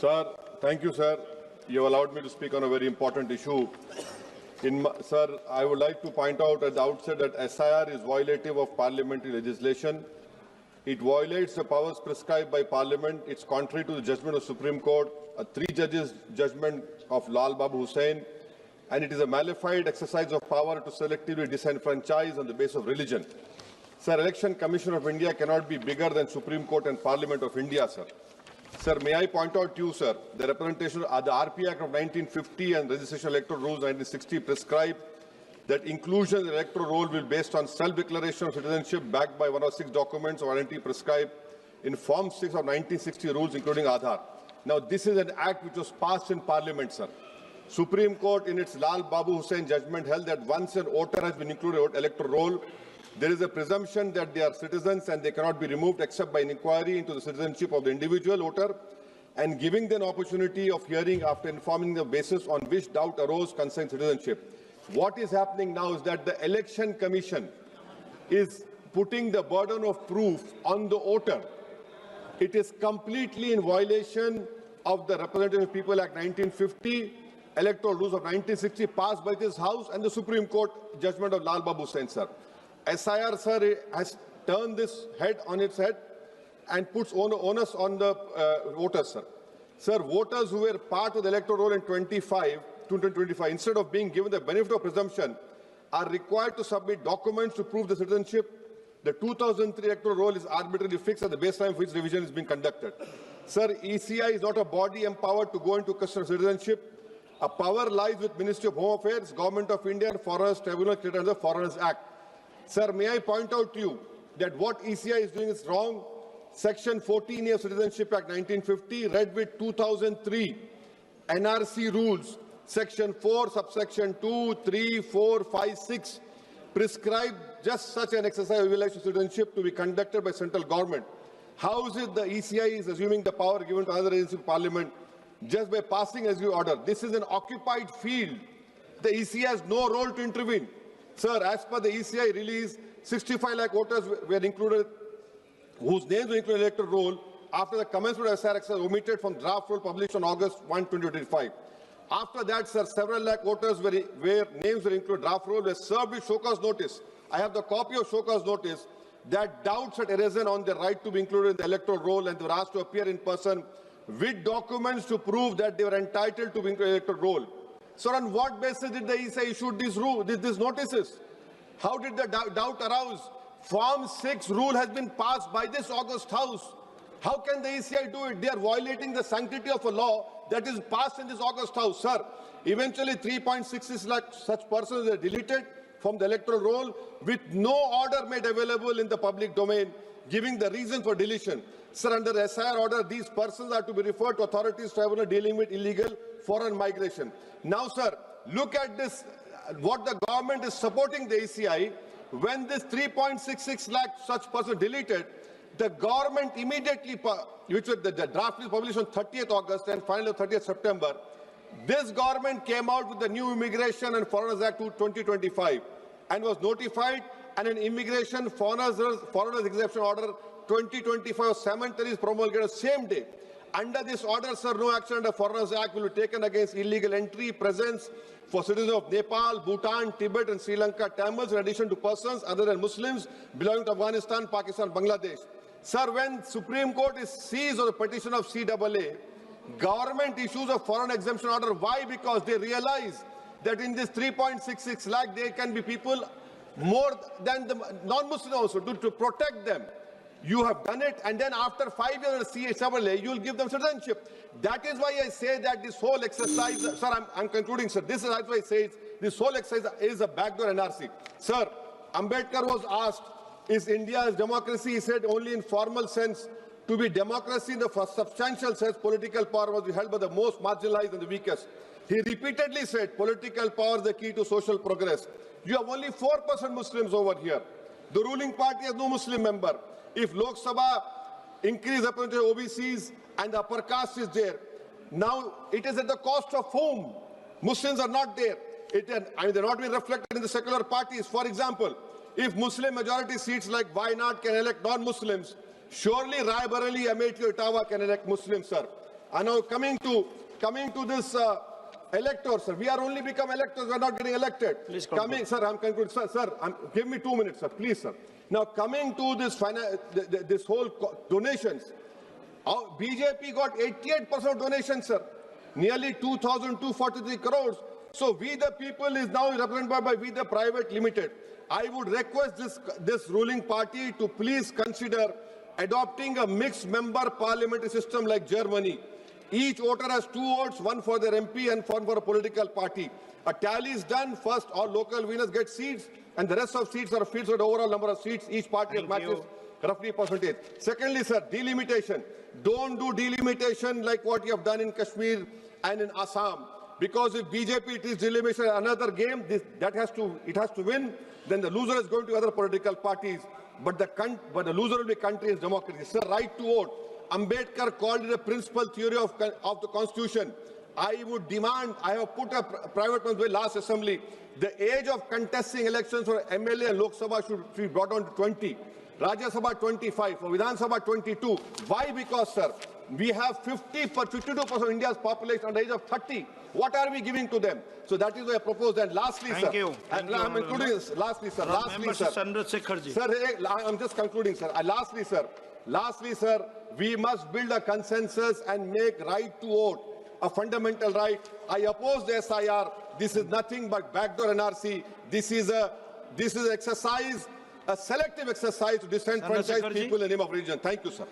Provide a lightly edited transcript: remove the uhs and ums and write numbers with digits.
Sir, thank you, sir. You have allowed me to speak on a very important issue. Sir, I would like to point out at the outset that SIR is violative of parliamentary legislation. It violates the powers prescribed by Parliament. It's contrary to the judgment of Supreme Court, a 3-judges judgment of Lal Babu Hussain, and it is a malified exercise of power to selectively disenfranchise on the basis of religion. Sir, Election Commission of India cannot be bigger than Supreme Court and Parliament of India, sir. Sir, may I point out to you, sir, the representation of the RP Act of 1950 and Registration Electoral Rules 1960 prescribe that inclusion in the electoral roll will be based on self-declaration of citizenship backed by 106 documents of identity prescribed in Form 6 of 1960 rules, including Aadhaar. Now, this is an act which was passed in Parliament, sir. Supreme Court, in its Lal Babu Hussain judgment, held that once an voter has been included in the electoral roll, there is a presumption that they are citizens and they cannot be removed except by an inquiry into the citizenship of the individual voter and giving them an opportunity of hearing after informing the basis on which doubt arose concerning citizenship. What is happening now is that the Election Commission is putting the burden of proof on the voter. It is completely in violation of the Representative People Act 1950, Electoral Rules of 1960 passed by this House, and the Supreme Court judgment of Lal Babu Hussain, sir. SIR, sir, has turned this head on its head and puts onus on the voters, sir. Sir, voters who were part of the electoral roll in 2025, instead of being given the benefit of presumption, are required to submit documents to prove the citizenship. The 2003 electoral roll is arbitrarily fixed at the baseline for which revision is being conducted. Sir, ECI is not a body empowered to go into question of citizenship. A power lies with Ministry of Home Affairs, Government of India, and Foreigners Tribunal created under the Foreigners Act. Sir, may I point out to you that what ECI is doing is wrong. Section 14A of Citizenship Act 1950, read with 2003 NRC rules, Section 4, subsection 2, 3, 4, 5, 6, prescribe just such an exercise of election citizenship to be conducted by central government. How is it the ECI is assuming the power given to another agency of Parliament just by passing as you order? This is an occupied field. The ECI has no role to intervene. Sir, as per the ECI release, 65 lakh voters were included, whose names were included in the electoral roll after the commencement of SIR exercise omitted from draft roll published on August 1, 2025. After that, sir, several lakh voters where names were included draft roll were served with show cause notice. I have the copy of show cause notice that doubts had arisen on their right to be included in the electoral roll, and they were asked to appear in person with documents to prove that they were entitled to be included in the electoral roll. So on what basis did the ECI issue these notices? How did the doubt arouse? Form 6 rule has been passed by this August House. How can the ECI do it? They are violating the sanctity of a law that is passed in this August House, sir. Eventually 3.66 lakh such persons were deleted from the electoral roll with no order made available in the public domain giving the reason for deletion. Sir, under the SIR order, these persons are to be referred to authorities tribunal dealing with illegal foreign migration. Now, sir, look at this, what the government is supporting the ECI. When this 3.66 lakh such persons deleted, the government immediately, which was the draft is published on 30th August and finally 30th September, this government came out with the new Immigration and Foreigners Act 2025 and was notified, and an Immigration Foreigners Exemption Order 2025 cemeteries promulgated the same day. Under this order, sir, no action under Foreigners Act will be taken against illegal entry, presence for citizens of Nepal, Bhutan, Tibet and Sri Lanka, Tamils, in addition to persons other than Muslims belonging to Afghanistan, Pakistan, Bangladesh. Sir, when Supreme Court is seized on the petition of CAA, government issues a foreign exemption order. Why? Because they realize that in this 3.66 lakh, there can be people more than the non-Muslim also to protect them. You have done it, and then after 5 years of CAA, you will give them citizenship. That is why I say that this whole exercise, sir, I'm concluding, sir. This is why I say this whole exercise is a backdoor NRC. Sir, Ambedkar was asked, is India's democracy? He said only in formal sense. To be democracy in the substantial sense, political power must be held by the most marginalized and the weakest. He repeatedly said political power is the key to social progress. You have only 4% Muslims over here. The ruling party has no Muslim member. If Lok Sabha increase representation of OBCs and the upper caste is there, now it is at the cost of whom? Muslims are not there. They're not being reflected in the secular parties. For example, if Muslim majority seats like Wayanad can elect non-Muslims, surely Rai Bareli, Amethi, Ottawa can elect Muslims, sir. And now coming to this electors, sir. We are only become electors. We are not getting elected. Please conclude. Sir, I'm concluding. Sir, give me 2 minutes, sir. Please, sir. Now coming to this whole donations, BJP got 88% donations, sir. Nearly 2,243 crores. So we the people is now represented by We the Private Limited. I would request this ruling party to please consider adopting a mixed member parliamentary system like Germany. Each voter has 2 votes, one for their MP and one for a political party. A tally is done. First, all local winners get seats, and the rest of seats are filled with the overall number of seats. Each party matches roughly percentage. Secondly, sir, delimitation. Don't do delimitation like what you have done in Kashmir and in Assam. Because if BJP it is delimitation, another game, it has to win. Then the loser is going to other political parties. But the loser will be country and democracy. Sir, right to vote. Ambedkar called it a principal theory of the Constitution. I would demand, I have put a private one last assembly, the age of contesting elections for MLA and Lok Sabha should be brought down to 20. Rajya Sabha 25, for Vidhan Sabha 22. Why? Because, sir, we have 52% of India's population under the age of 30. What are we giving to them? So that is why I propose. And lastly, Thank sir, you. and I'm including this. Lastly, sir. Sir, I'm just concluding, sir. Lastly, sir, we must build a consensus and make right to vote a fundamental right. I oppose the SIR. This is nothing but backdoor NRC. This is exercise, a selective exercise to disenfranchise people in the name of religion. Thank you, sir.